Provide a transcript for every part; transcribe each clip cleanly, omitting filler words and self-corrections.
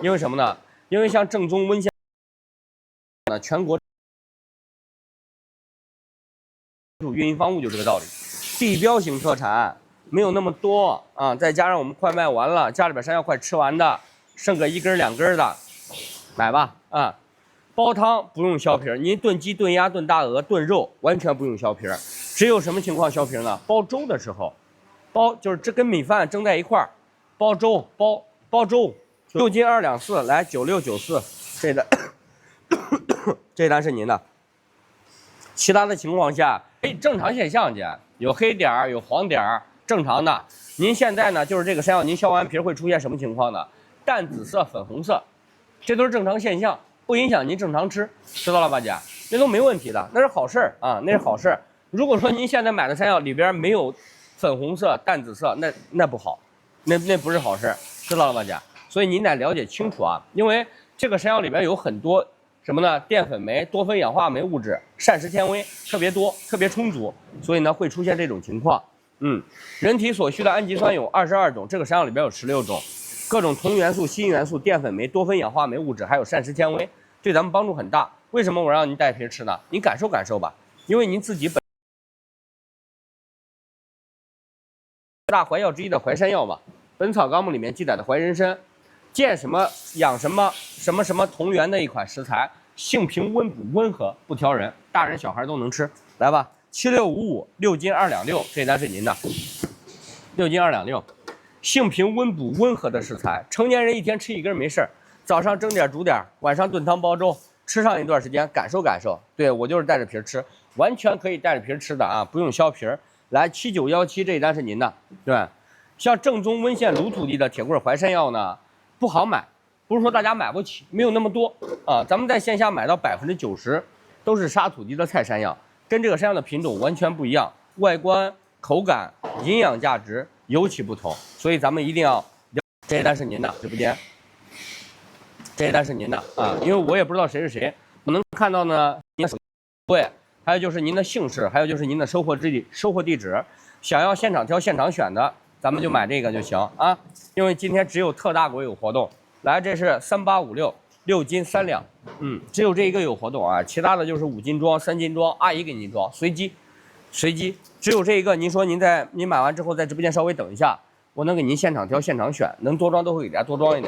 因为什么呢？因为像正宗温线呢，全国运营方务就这个道理，地标型特产没有那么多啊，再加上我们快卖完了，家里边山药快吃完的，剩个1根2根的，买吧啊！煲汤不用削皮儿，您炖鸡、炖鸭、炖大鹅、炖肉完全不用削皮儿，只有什么情况削皮儿呢？煲粥的时候，就是这跟米饭蒸在一块儿，煲粥煲粥，6斤2两4，来9694，这单这单是您的。其他的情况下，正常现象姐，有黑点儿，有黄点儿，正常的。您现在呢，就是这个山药，您削完皮会出现什么情况呢？淡紫色、粉红色，这都是正常现象，不影响您正常吃，知道了吧，姐？那都没问题的，那是好事儿啊，那是好事儿。如果说您现在买的山药里边没有粉红色、淡紫色，那不好，那不是好事儿，知道了吧，姐？所以您得了解清楚啊，因为这个山药里边有很多什么呢？淀粉酶、多酚氧化酶物质、膳食纤维特别多、特别充足，所以呢会出现这种情况。人体所需的氨基酸有22种，这个山药里边有16种，各种铜元素、锌元素、淀粉酶、多酚氧化酶物质，还有膳食纤维，对咱们帮助很大。为什么我让您带皮吃呢？您感受感受吧，因为您自己大怀药之一的淮山药嘛，《本草纲目》里面记载的淮人参，见什么养什么什么同源的一款食材，性平温补温和，不挑人，大人小孩都能吃。来吧，7655，6斤2两6，这单是您的，6斤2两6，性平温补温和的食材，成年人一天吃1根没事儿，早上蒸点煮点，晚上炖汤煲粥，吃上一段时间感受感受。对，我就是带着皮吃，完全可以带着皮吃的啊，不用削皮儿。来7917，这一单是您的，对。像正宗温县鲁土地的铁棍淮山药呢，不好买，不是说大家买不起，没有那么多啊。咱们在线下买到90%都是沙土地的菜山药，跟这个山药的品种完全不一样，外观、口感、营养价值尤其不同，所以咱们一定要。这一单是您的，直播间，这一单是您的啊，因为我也不知道谁是谁，我能看到呢，您的手机对，还有就是您的姓氏，还有就是您的收货地址，想要现场挑、现场选的。咱们就买这个就行啊，因为今天只有特大果有活动。来，这是3856，6斤3两，只有这一个有活动啊，其他的就是5斤装、3斤装，阿姨给您装，随机，只有这一个。您说您买完之后在直播间稍微等一下，我能给您现场挑、现场选，能多装都会给大家多装一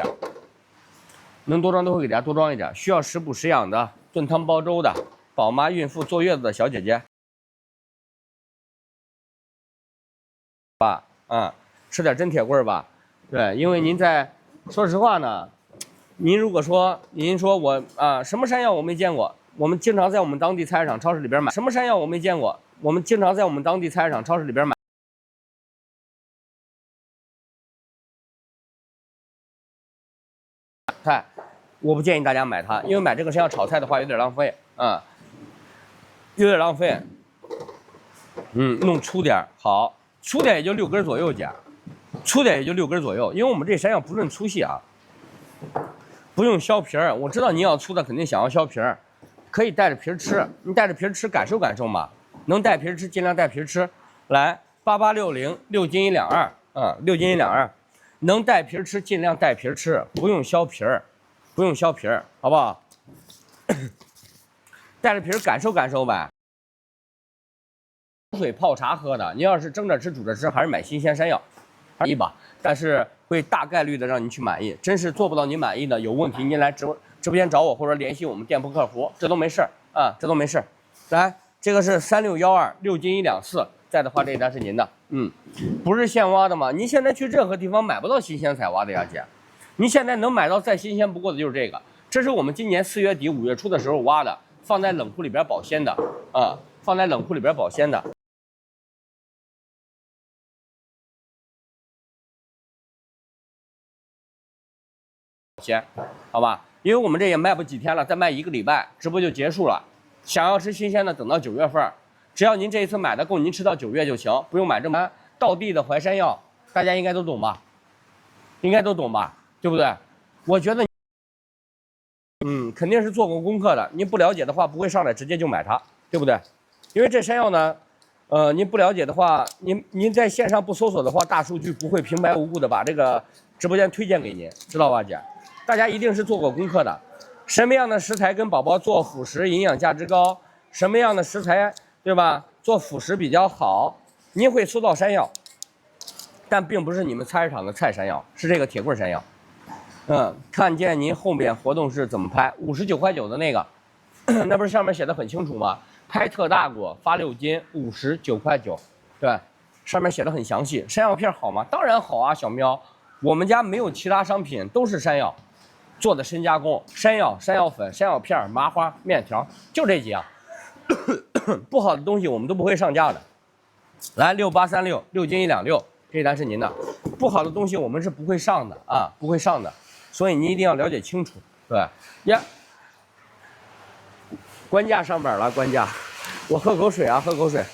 点，需要食补食养的、炖汤煲粥的、宝妈、孕妇、坐月子的小姐姐吧，吃点真铁棍吧，对，因为您说实话呢，您如果说您说我什么山药我没见过，我们经常在我们当地菜市场、超市里边买。什么山药我没见过，我们经常在我们当地菜市场、超市里边买。菜，我不建议大家买它，因为买这个山药炒菜的话有点浪费有点浪费。弄粗点好，粗点也就6根左右姐。粗点也就6根左右，因为我们这山药不论粗细啊，不用削皮儿。我知道您要粗的肯定想要削皮儿，可以带着皮儿吃，你带着皮儿吃感受感受嘛，能带皮儿吃尽量带皮儿吃。来8860，6斤1两2，6斤1两2，能带皮儿吃尽量带皮儿吃，不用削皮儿，好不好？带着皮儿感受感受呗。水泡茶喝的，您要是蒸着吃、煮着吃，还是买新鲜山药。满意吧，但是会大概率的让您去满意，真是做不到您满意的，有问题您来直播间找我，或者联系我们店铺客服，这都没事啊，这都没事。来，这个是3612，6斤1两4，在的话这一单是您的，不是现挖的吗？您现在去任何地方买不到新鲜采挖的呀，姐，您现在能买到再新鲜不过的就是这个，这是我们今年4月底5月初的时候挖的，放在冷库里边保鲜的放在冷库里边保鲜的。先，好吧，因为我们这也卖不几天了，再卖1个礼拜，直播就结束了。想要吃新鲜的，等到9月份，只要您这一次买的够您吃到9月就行，不用买这么道地的淮山药，大家应该都懂吧？对不对？我觉得，肯定是做过功课的。您不了解的话，不会上来直接就买它，对不对？因为这山药呢，您不了解的话，您在线上不搜索的话，大数据不会平白无故的把这个直播间推荐给您，知道吧，姐？大家一定是做过功课的。什么样的食材跟宝宝做辅食营养价值高？什么样的食材，对吧？做辅食比较好？您会搜到山药，但并不是你们菜市场的菜山药，是这个铁棍山药。看见您后面活动是怎么拍？59.9的那个，那不是上面写的很清楚吗？拍特大锅发6斤，59.9，对，上面写的很详细。山药片好吗？当然好啊，小喵，我们家没有其他商品，都是山药做的深加工，山药、山药粉、山药片、麻花、面条，就这几样。不好的东西我们都不会上架的。来6836，6斤1两6，这一单是您的。不好的东西我们是不会上的啊，不会上的，所以你一定要了解清楚。对呀，官价上本了，官价，我喝口水啊，喝口水。